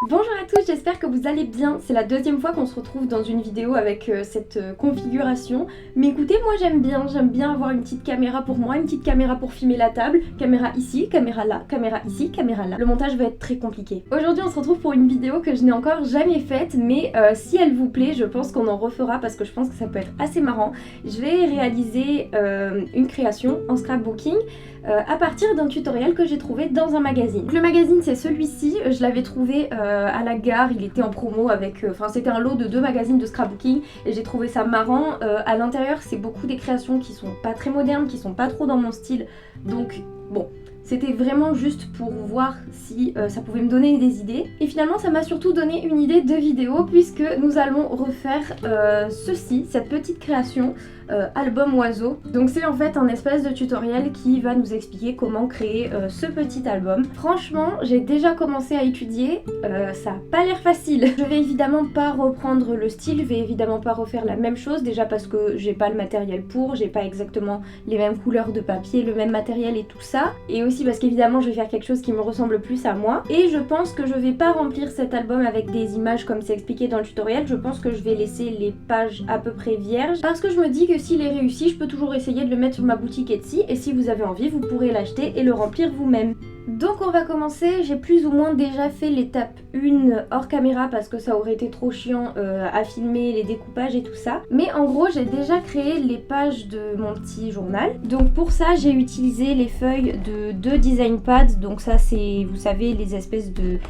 Bonjour à tous, j'espère que vous allez bien. C'est la deuxième fois qu'on se retrouve dans une vidéo avec cette configuration. Mais écoutez, moi j'aime bien avoir une petite caméra pour moi, une petite caméra pour filmer la table, caméra ici, caméra là, caméra ici, caméra là. Le montage va être très compliqué. Aujourd'hui on se retrouve pour une vidéo que je n'ai encore jamais faite, mais si elle vous plaît, je pense qu'on en refera parce que je pense que ça peut être assez marrant. Je vais réaliser une création en scrapbooking à partir d'un tutoriel que j'ai trouvé dans un magazine. Donc, le magazine c'est celui-ci, je l'avais trouvé à la gare, il était en promo avec, c'était un lot de 2 magazines de scrapbooking et j'ai trouvé ça marrant. À l'intérieur c'est beaucoup des créations qui sont pas très modernes, qui sont pas trop dans mon style, donc bon. C'était vraiment juste pour voir si ça pouvait me donner des idées. Et finalement ça m'a surtout donné une idée de vidéo puisque nous allons refaire ceci, cette petite création album oiseau. Donc c'est en fait un espèce de tutoriel qui va nous expliquer comment créer ce petit album. Franchement j'ai déjà commencé à étudier, ça a pas l'air facile. Je vais évidemment pas reprendre le style, je vais évidemment pas refaire la même chose, déjà parce que j'ai pas le matériel pour, j'ai pas exactement les mêmes couleurs de papier, le même matériel et tout ça. Et aussi parce qu'évidemment je vais faire quelque chose qui me ressemble plus à moi. Et je pense que je vais pas remplir cet album avec des images comme c'est expliqué dans le tutoriel, je pense que je vais laisser les pages à peu près vierges parce que je me dis que s'il est réussi, je peux toujours essayer de le mettre sur ma boutique Etsy et si vous avez envie, vous pourrez l'acheter et le remplir vous-même. Donc on va commencer, j'ai plus ou moins déjà fait l'étape 1 hors caméra parce que ça aurait été trop chiant à filmer les découpages et tout ça. Mais en gros j'ai déjà créé les pages de mon petit journal. Donc pour ça j'ai utilisé les feuilles de 2 design pads. Donc ça c'est, vous savez, les espèces de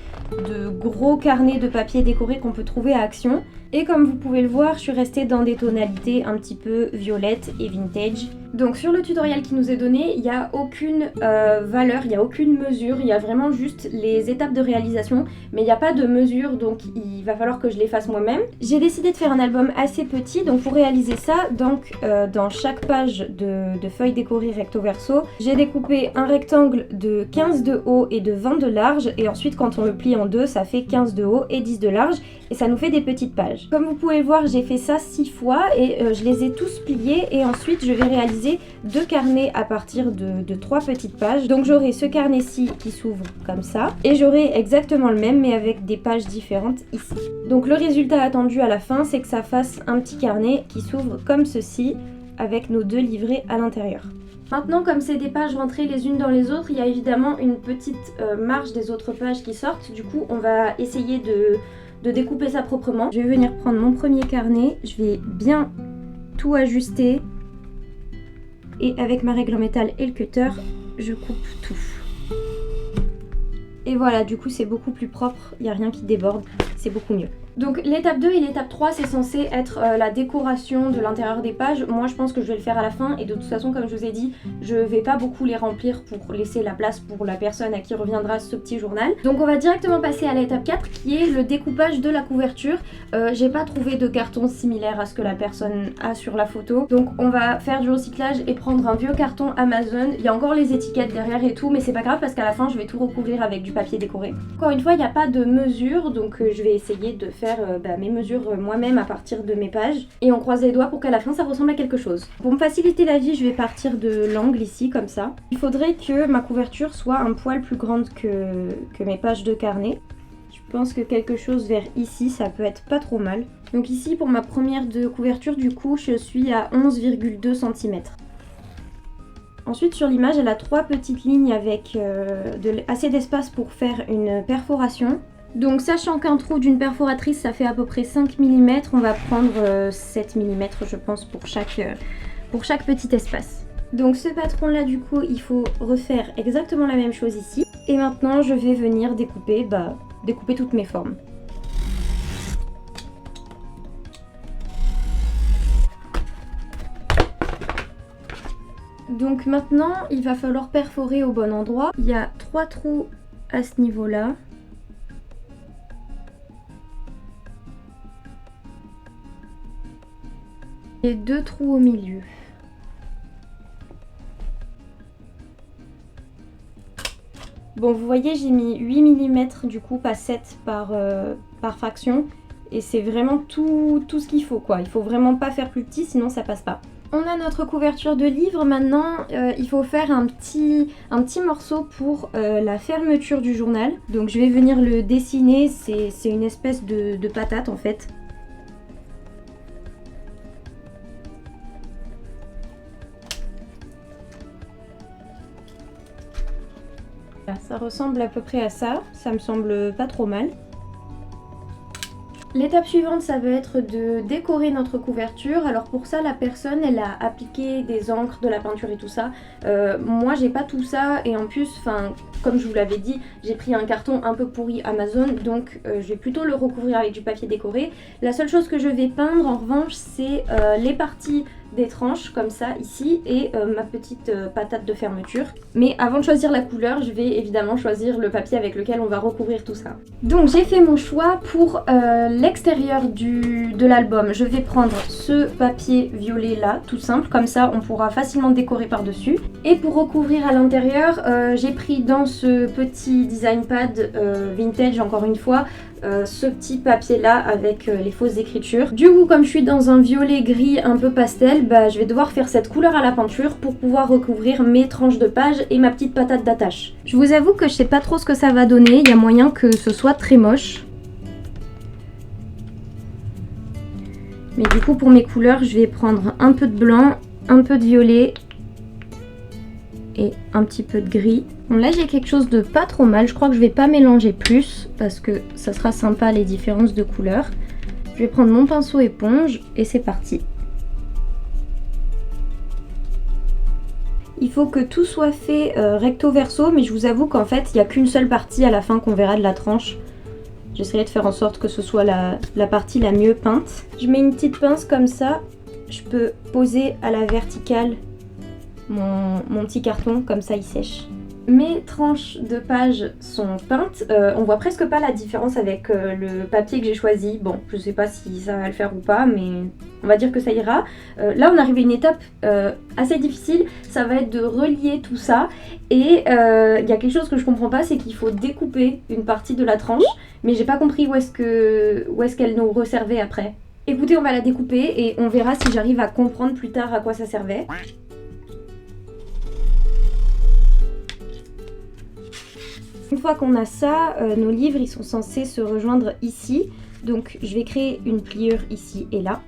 gros carnets de papier décoré qu'on peut trouver à Action. Et comme vous pouvez le voir, je suis restée dans des tonalités un petit peu violettes et vintage. Donc sur le tutoriel qui nous est donné, il n'y a aucune valeur, il n'y a aucune mesure, il y a vraiment juste les étapes de réalisation, mais il n'y a pas de mesure, donc il va falloir que je les fasse moi-même. J'ai décidé de faire un album assez petit, donc pour réaliser ça, donc dans chaque page de feuilles décorées recto verso, j'ai découpé un rectangle de 15 de haut et de 20 de large, et ensuite quand on le plie en deux, ça fait 15 de haut et 10 de large, et ça nous fait des petites pages. Comme vous pouvez le voir, j'ai fait ça 6 fois, et je les ai tous pliés, et ensuite je vais réaliser 2 carnets à partir de 3 petites pages. Donc j'aurai ce carnet-ci qui s'ouvre comme ça et j'aurai exactement le même mais avec des pages différentes ici. Donc le résultat attendu à la fin, c'est que ça fasse un petit carnet qui s'ouvre comme ceci avec nos 2 livrets à l'intérieur. Maintenant, comme c'est des pages rentrées les unes dans les autres, il y a évidemment une petite marge des autres pages qui sortent. Du coup, on va essayer de découper ça proprement. Je vais venir prendre mon premier carnet, je vais bien tout ajuster. Et avec ma règle en métal et le cutter, je coupe tout. Et voilà, du coup c'est beaucoup plus propre, il n'y a rien qui déborde, c'est beaucoup mieux. Donc l'étape 2 et l'étape 3 c'est censé être la décoration de l'intérieur des pages. Moi je pense que je vais le faire à la fin et de toute façon comme je vous ai dit, je vais pas beaucoup les remplir pour laisser la place pour la personne à qui reviendra ce petit journal. Donc on va directement passer à l'étape 4 qui est le découpage de la couverture. J'ai pas trouvé de carton similaire à ce que la personne a sur la photo. Donc on va faire du recyclage et prendre un vieux carton Amazon. Il y a encore les étiquettes derrière et tout mais c'est pas grave parce qu'à la fin je vais tout recouvrir avec du papier décoré. Encore une fois il n'y a pas de mesure donc je vais essayer de faire mes mesures moi-même à partir de mes pages et on croise les doigts pour qu'à la fin ça ressemble à quelque chose. Pour me faciliter la vie je vais partir de l'angle ici comme ça. Il faudrait que ma couverture soit un poil plus grande que mes pages de carnet. Je pense que quelque chose vers ici ça peut être pas trop mal. Donc ici pour ma première de couverture du coup je suis à 11,2 cm. Ensuite sur l'image elle a 3 petites lignes avec assez d'espace pour faire une perforation. Donc sachant qu'un trou d'une perforatrice ça fait à peu près 5 mm, on va prendre 7 mm je pense pour chaque petit espace. Donc ce patron là du coup il faut refaire exactement la même chose ici. Et maintenant je vais venir découper toutes mes formes. Donc maintenant il va falloir perforer au bon endroit. Il y a 3 trous à ce niveau là. Et 2 trous au milieu. Bon vous voyez j'ai mis 8 mm du coup, pas 7 par fraction. Et c'est vraiment tout ce qu'il faut quoi. Il faut vraiment pas faire plus petit sinon ça passe pas. On a notre couverture de livre, maintenant il faut faire un petit morceau pour la fermeture du journal. Donc je vais venir le dessiner, c'est une espèce de patate en fait. Ça ressemble à peu près à ça, ça me semble pas trop mal. L'étape suivante, ça va être de décorer notre couverture. Alors pour ça, la personne, elle a appliqué des encres, de la peinture et tout ça. Moi, j'ai pas tout ça et en plus, comme je vous l'avais dit, j'ai pris un carton un peu pourri Amazon, donc je vais plutôt le recouvrir avec du papier décoré. La seule chose que je vais peindre, en revanche, c'est les parties des tranches comme ça ici et ma petite patate de fermeture. Mais avant de choisir la couleur, je vais évidemment choisir le papier avec lequel on va recouvrir tout ça. Donc j'ai fait mon choix pour l'extérieur de l'album. Je vais prendre ce papier violet là, tout simple, comme ça on pourra facilement décorer par dessus. Et pour recouvrir à l'intérieur, j'ai pris dans ce petit design pad vintage encore une fois, ce petit papier là avec les fausses écritures. Du coup, comme je suis dans un violet gris un peu pastel, je vais devoir faire cette couleur à la peinture pour pouvoir recouvrir mes tranches de pages et ma petite patate d'attache. Je vous avoue que je sais pas trop ce que ça va donner, il y a moyen que ce soit très moche. Mais du coup pour mes couleurs, je vais prendre un peu de blanc, un peu de violet et un petit peu de gris. Bon, là j'ai quelque chose de pas trop mal, je crois que je vais pas mélanger plus parce que ça sera sympa les différences de couleurs. Je vais prendre mon pinceau éponge et c'est parti. Il faut que tout soit fait recto verso, mais je vous avoue qu'en fait il n'y a qu'une seule partie à la fin qu'on verra de la tranche. J'essaierai de faire en sorte que ce soit la partie la mieux peinte. Je mets une petite pince comme ça, je peux poser à la verticale mon petit carton, comme ça il sèche. Mes tranches de pages sont peintes, on voit presque pas la différence avec le papier que j'ai choisi. Bon, je sais pas si ça va le faire ou pas, mais on va dire que ça ira. Là on arrive à une étape assez difficile, ça va être de relier tout ça. Et il y a quelque chose que je comprends pas, c'est qu'il faut découper une partie de la tranche, mais j'ai pas compris où est-ce qu'elle nous resservait après. Écoutez, on va la découper et on verra si j'arrive à comprendre plus tard à quoi ça servait. Une fois qu'on a ça, nos livres ils sont censés se rejoindre ici. Donc je vais créer une pliure ici et là.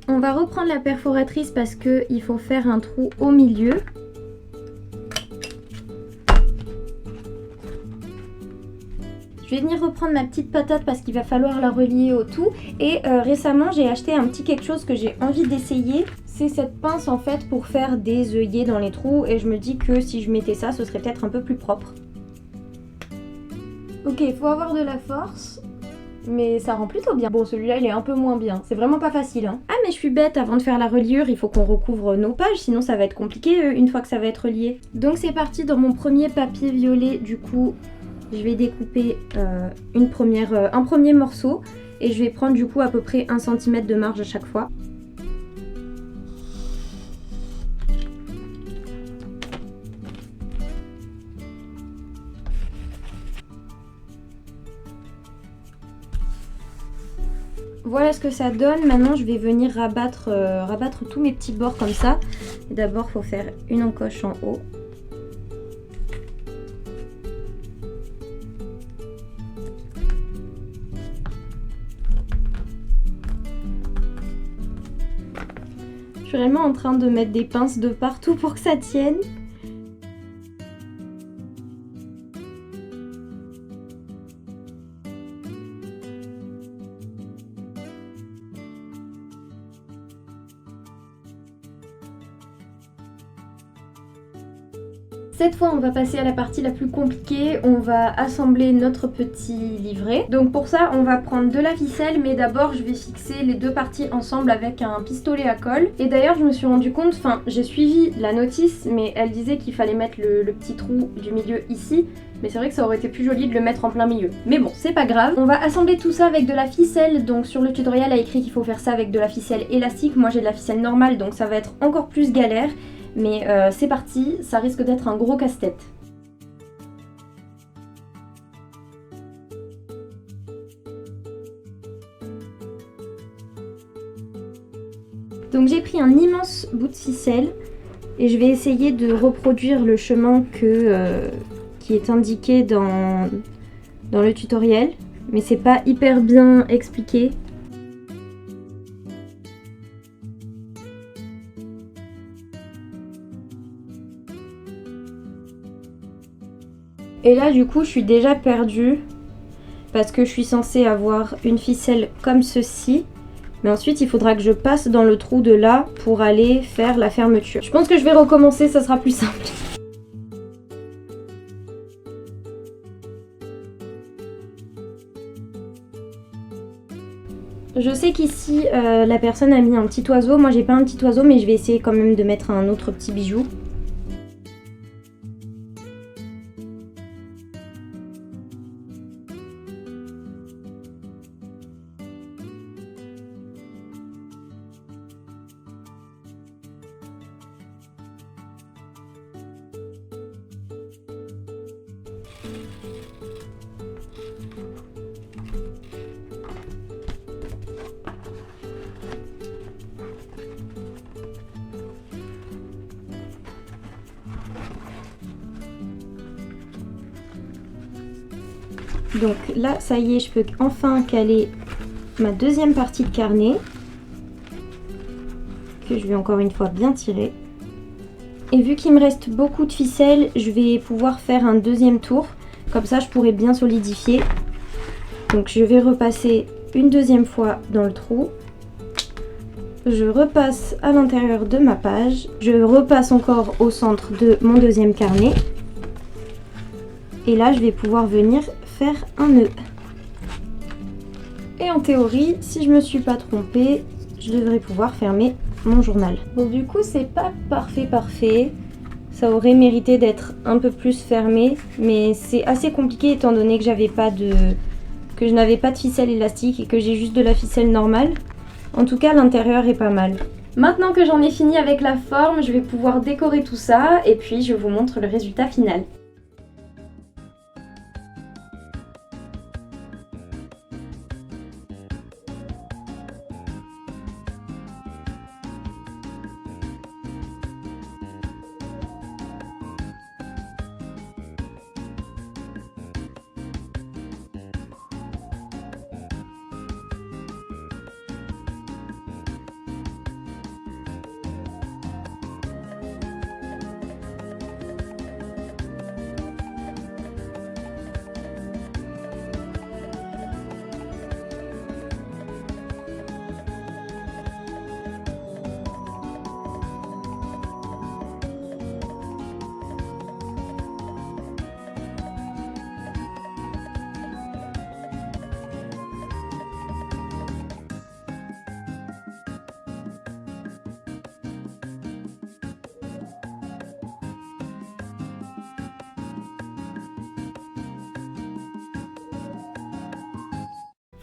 On va reprendre la perforatrice parce qu'il faut faire un trou au milieu. Je vais venir reprendre ma petite patate parce qu'il va falloir la relier au tout. Et récemment, j'ai acheté un petit quelque chose que j'ai envie d'essayer. C'est cette pince en fait pour faire des œillets dans les trous. Et je me dis que si je mettais ça, ce serait peut-être un peu plus propre. Ok, il faut avoir de la force. Mais ça rend plutôt bien. Bon, celui-là, il est un peu moins bien. C'est vraiment pas facile, hein. Ah, mais je suis bête. Avant de faire la reliure, il faut qu'on recouvre nos pages. Sinon, ça va être compliqué une fois que ça va être relié. Donc, c'est parti dans mon premier papier violet. Du coup, je vais découper un premier morceau et je vais prendre du coup à peu près 1 cm de marge à chaque fois. Voilà ce que ça donne. Maintenant je vais venir rabattre tous mes petits bords comme ça. D'abord il faut faire une encoche en haut. Je suis vraiment en train de mettre des pinces de partout pour que ça tienne. Cette fois, on va passer à la partie la plus compliquée. On va assembler notre petit livret. Donc pour ça, on va prendre de la ficelle, mais d'abord, je vais fixer les deux parties ensemble avec un pistolet à colle. Et d'ailleurs, je me suis rendu compte, j'ai suivi la notice, mais elle disait qu'il fallait mettre le petit trou du milieu ici. Mais c'est vrai que ça aurait été plus joli de le mettre en plein milieu. Mais bon, c'est pas grave. On va assembler tout ça avec de la ficelle. Donc sur le tutoriel, il y a écrit qu'il faut faire ça avec de la ficelle élastique. Moi, j'ai de la ficelle normale, donc ça va être encore plus galère. Mais c'est parti, ça risque d'être un gros casse-tête. Donc j'ai pris un immense bout de ficelle et je vais essayer de reproduire le chemin qui est indiqué dans le tutoriel, mais c'est pas hyper bien expliqué. Et là du coup je suis déjà perdue parce que je suis censée avoir une ficelle comme ceci. Mais ensuite, il faudra que je passe dans le trou de là pour aller faire la fermeture. Je pense que je vais recommencer, ça sera plus simple. Je sais qu'ici, la personne a mis un petit oiseau. Moi, j'ai pas un petit oiseau, mais je vais essayer quand même de mettre un autre petit bijou. Donc là, ça y est, je peux enfin caler ma deuxième partie de carnet, que je vais encore une fois bien tirer. Et vu qu'il me reste beaucoup de ficelles, je vais pouvoir faire un deuxième tour, comme ça je pourrai bien solidifier. Donc je vais repasser une deuxième fois dans le trou. Je repasse à l'intérieur de ma page, je repasse encore au centre de mon deuxième carnet. Et là, je vais pouvoir venir faire un nœud. Et en théorie, si je me suis pas trompée, je devrais pouvoir fermer mon journal. Bon, du coup, c'est pas parfait. Ça aurait mérité d'être un peu plus fermé, mais c'est assez compliqué étant donné que je n'avais pas de ficelle élastique et que j'ai juste de la ficelle normale. En tout cas, l'intérieur est pas mal. Maintenant que j'en ai fini avec la forme, je vais pouvoir décorer tout ça et puis je vous montre le résultat final.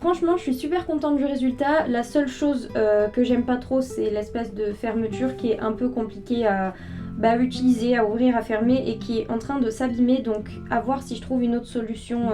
Franchement, je suis super contente du résultat. La seule chose que j'aime pas trop, c'est l'espèce de fermeture qui est un peu compliquée à utiliser, à ouvrir, à fermer et qui est en train de s'abîmer. Donc à voir si je trouve une autre solution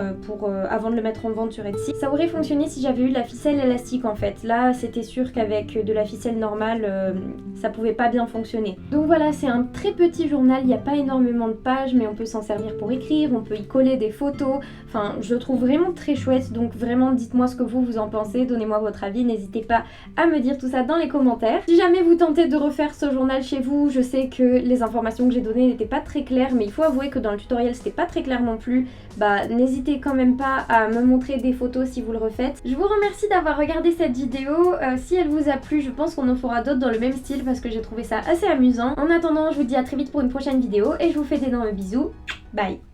avant de le mettre en vente sur Etsy. Ça aurait fonctionné si j'avais eu la ficelle élastique en fait. Là, c'était sûr qu'avec de la ficelle normale, ça pouvait pas bien fonctionner. Donc voilà, c'est un très petit journal. Il n'y a pas énormément de pages, mais on peut s'en servir pour écrire. On peut y coller des photos. Enfin, je le trouve vraiment très chouette. Donc vraiment, dites-moi ce que vous en pensez. Donnez-moi votre avis. N'hésitez pas à me dire tout ça dans les commentaires. Si jamais vous tentez de refaire ce journal chez vous, je sais que les informations que j'ai données n'étaient pas très claires, mais il faut avouer que dans le tutoriel c'était pas très clair non plus. N'hésitez quand même pas à me montrer des photos si vous le refaites. Je vous remercie d'avoir regardé cette vidéo. Si elle vous a plu, je pense qu'on en fera d'autres dans le même style parce que j'ai trouvé ça assez amusant. En attendant, je vous dis à très vite pour une prochaine vidéo et je vous fais d'énormes bisous. Bye!